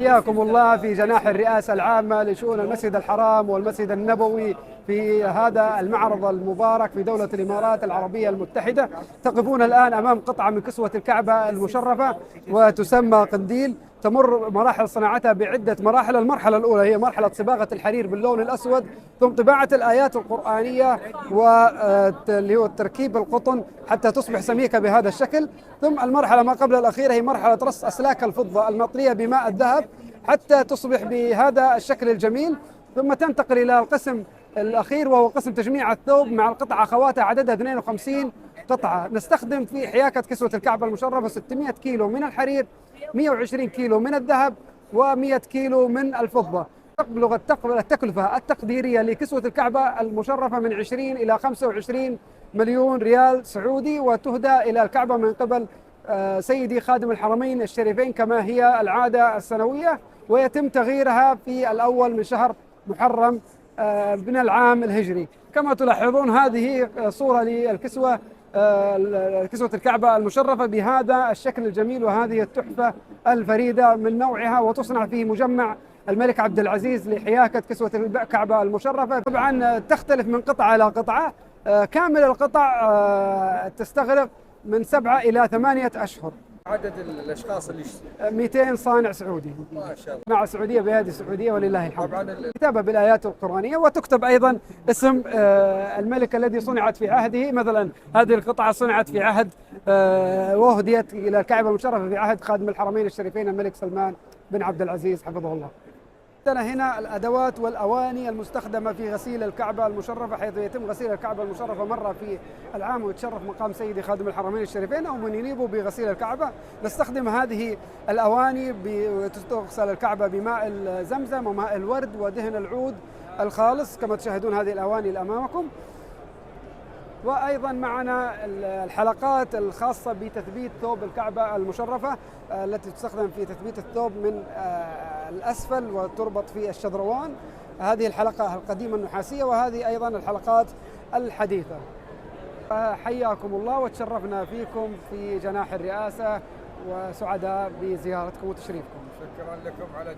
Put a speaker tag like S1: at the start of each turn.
S1: حياكم الله في جناح الرئاسة العامة لشؤون المسجد الحرام والمسجد النبوي في هذا المعرض المبارك في دولة الإمارات العربية المتحدة. تقفون الآن أمام قطعة من كسوة الكعبة المشرفة وتسمى قنديل، تمر مراحل صناعتها بعدة مراحل. المرحلة الأولى هي مرحلة صباغة الحرير باللون الأسود، ثم طباعة الآيات القرآنية واللي هو تركيب القطن حتى تصبح سميكة بهذا الشكل. ثم المرحلة ما قبل الأخيرة هي مرحلة رص أسلاك الفضة المطلية بماء الذهب حتى تصبح بهذا الشكل الجميل. ثم تنتقل إلى القسم الأخير وهو قسم تجميع الثوب مع القطع أخواتها عددها 52 قطعة. نستخدم في حياكة كسوة الكعبة المشرفة 600 كيلو من الحرير، 120 كيلو من الذهب، و100 كيلو من الفضة. تبلغ التكلفة التقديرية لكسوة الكعبة المشرفة من 20 إلى 25 مليون ريال سعودي، وتهدى إلى الكعبة من قبل سيدي خادم الحرمين الشريفين كما هي العادة السنوية، ويتم تغييرها في الأول من شهر محرم من العام الهجري. كما تلاحظون هذه صورة للكسوة، كسوة الكعبة المشرفة بهذا الشكل الجميل وهذه التحفة الفريدة من نوعها، وتصنع في مجمع الملك عبد العزيز لحياكة كسوة الكعبة المشرفة. طبعا تختلف من قطعة إلى قطعة. كامل القطع تستغرق من 7 إلى 8 أشهر.
S2: عدد الاشخاص اللي
S1: 200 صانع سعودي،
S2: ما شاء الله،
S1: مع السعوديه بيد السعوديه ولله الحمد.
S2: طبعا
S1: كتابه بالايات القرانيه، وتكتب ايضا اسم الملك الذي صنعت في عهده. مثلا هذه القطعه صنعت في عهد وهديت الى الكعبه المشرفه في عهد خادم الحرمين الشريفين الملك سلمان بن عبد العزيز حفظه الله. عندنا هنا الأدوات والأواني المستخدمة في غسيل الكعبة المشرفة، حيث يتم غسيل الكعبة المشرفة مرة في العام، ويتشرف مقام سيدي خادم الحرمين الشريفين أو من ينيبوا بغسيل الكعبة. نستخدم هذه الأواني وتغسل الكعبة بماء زمزم وماء الورد ودهن العود الخالص كما تشاهدون هذه الأواني اللي أمامكم. وأيضا معنا الحلقات الخاصة بتثبيت ثوب الكعبة المشرفة التي تستخدم في تثبيت الثوب من الأسفل وتربط في الشذروان. هذه الحلقة القديمة النحاسية، وهذه أيضا الحلقات الحديثة. حياكم الله وتشرفنا فيكم في جناح الرئاسة، وسعداء بزيارتكم وتشريفكم.
S2: شكرا لكم على